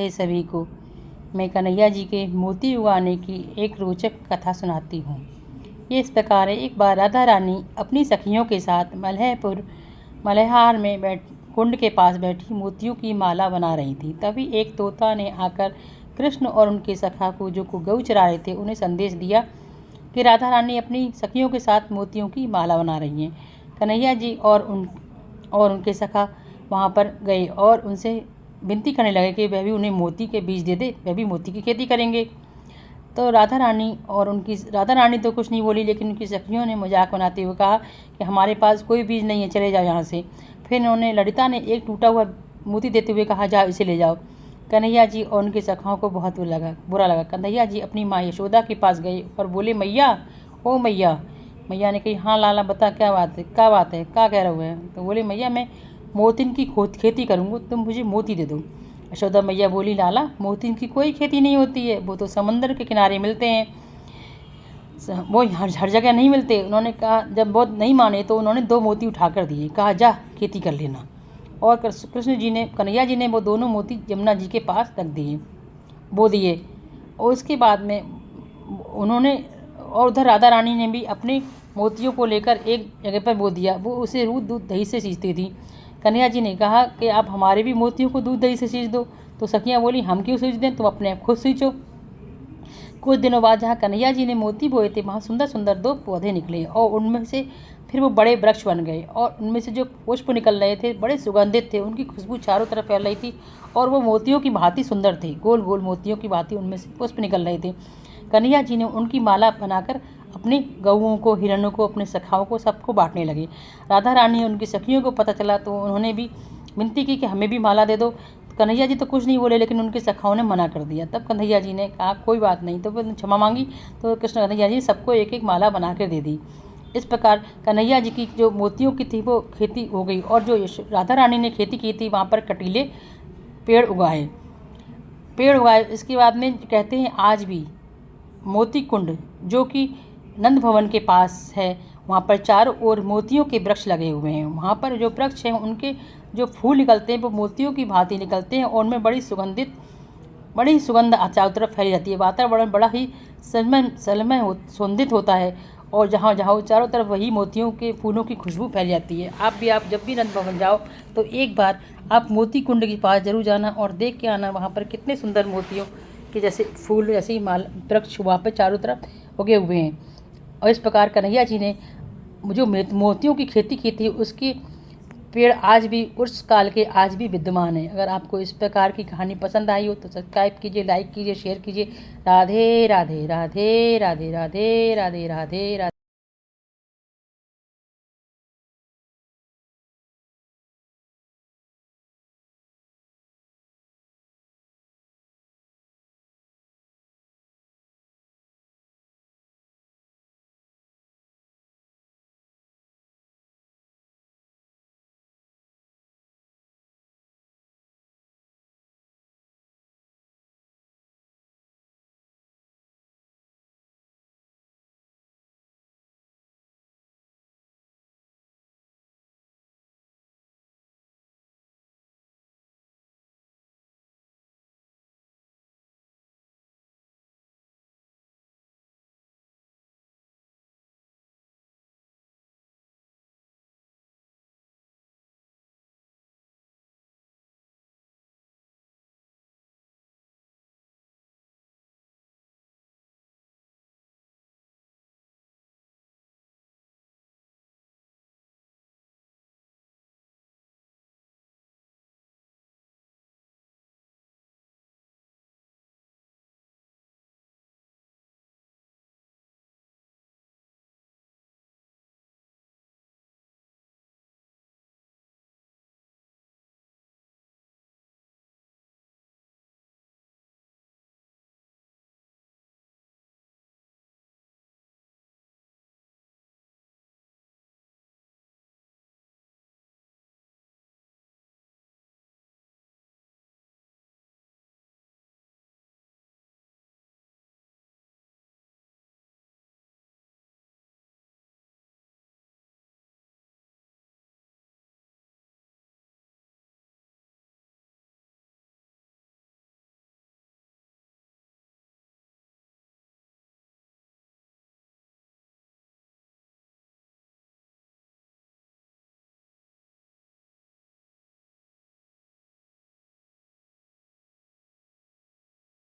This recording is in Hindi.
सभी को मैं कन्हैया जी के मोती उगाने की एक रोचक कथा सुनाती हूँ। ये इस प्रकार है। एक बार राधा रानी अपनी सखियों के साथ मल्हार में कुंड के पास बैठी मोतियों की माला बना रही थी। तभी एक तोता ने आकर कृष्ण और उनके सखा को जो गऊ चरा रहे थे उन्हें संदेश दिया कि राधा रानी अपनी सखियों के साथ मोतियों की माला बना रही हैं। कन्हैया जी और उनके सखा वहाँ पर गए और उनसे विनती करने लगे कि वह भी उन्हें मोती के बीज दे दे, वह भी मोती की खेती करेंगे। तो राधा रानी तो कुछ नहीं बोली, लेकिन उनकी सखियों ने मजाक बनाते हुए कहा कि हमारे पास कोई बीज नहीं है, चले जाओ यहाँ से। फिर ललिता ने एक टूटा हुआ मोती देते हुए कहा, जाओ इसे ले जाओ। कन्हैया जी और उनके सखाओं को बहुत बुरा लगा। कन्हैया जी अपनी माँ यशोदा के पास गए और बोले, मैया, ओ मैया। मैया ने कही, हाँ लाला बता, क्या बात है, क्या कह रहे हुए। तो बोले, मैया मैं मोतिन की खेती करूँगा, तुम मुझे मोती दे दो। यशोदा मैया बोली, लाला मोतिन की कोई खेती नहीं होती है, वो तो समंदर के किनारे मिलते हैं, वो हर जगह नहीं मिलते। उन्होंने कहा, जब बहुत नहीं माने तो उन्होंने 2 मोती उठा कर दिए, कहा जा खेती कर लेना। और कन्हैया जी ने वो दोनों मोती यमुना जी के पास रख दिए, बो दिए। और उसके बाद में उधर राधा रानी ने भी अपने मोतियों को लेकर एक जगह पर बो दिया। वो उसे दूध दही से सींचती थी। कन्हैया जी ने कहा कि आप हमारे भी मोतियों को दूध दही से सींच दो। तो सखियाँ बोली, हम क्यों सींच दें, तुम अपने आप खुद सींचो। कुछ दिनों बाद जहाँ कन्हैया जी ने मोती बोए थे वहाँ सुंदर सुंदर 2 पौधे निकले और उनमें से फिर वो बड़े वृक्ष बन गए। और उनमें से जो पुष्प निकल रहे थे बड़े सुगंधित थे, उनकी खुशबू चारों तरफ फैल रही थी और वो मोतियों की भांति सुंदर थे। गोल गोल मोतियों की भांति उनमें से पुष्प निकल रहे थे। कन्हैया जी ने उनकी माला बनाकर अपने गऊओं को, हिरणों को, अपने सखाओं को, सबको बांटने लगे। राधा रानी और उनकी सखियों को पता चला तो उन्होंने भी विनती की कि हमें भी माला दे दो। कन्हैया जी तो कुछ नहीं बोले, लेकिन उनके सखाओं ने मना कर दिया। तब कन्हैया जी ने कहा, कोई बात नहीं। तो फिर क्षमा मांगी तो कन्हैया जी ने सबको एक एक माला बना कर दे दी। इस प्रकार कन्हैया जी की जो मोतियों की थी वो खेती हो गई। और जो राधा रानी ने खेती की थी वहाँ पर कटीले पेड़ उगाए। इसके बाद में कहते हैं आज भी मोती कुंड जो कि नंद भवन के पास है, वहाँ पर चारों ओर मोतियों के वृक्ष लगे हुए हैं। वहाँ पर जो वृक्ष हैं उनके जो फूल निकलते हैं वो मोतियों की भांति निकलते हैं और उनमें बड़ी सुगंध चारों तरफ फैली जाती है। वातावरण बड़ा ही सुगंधित होता है और जहाँ चारों तरफ वही मोतियों के फूलों की खुशबू फैल जाती है। आप जब भी नंद भवन जाओ तो एक बार आप मोती कुंड के पास जरूर जाना और देख के आना, वहाँ पर कितने सुंदर मोतियों के जैसे फूल, जैसे ही वृक्ष वहाँ पर चारों तरफ उगे हुए हैं। और इस प्रकार कन्हैया जी ने जो मोतियों की खेती की थी उसकी पेड़ आज भी उस काल के आज भी विद्यमान है। अगर आपको इस प्रकार की कहानी पसंद आई हो तो सब्सक्राइब कीजिए, लाइक कीजिए, शेयर कीजिए। राधे राधे राधे राधे राधे राधे राधे राधे।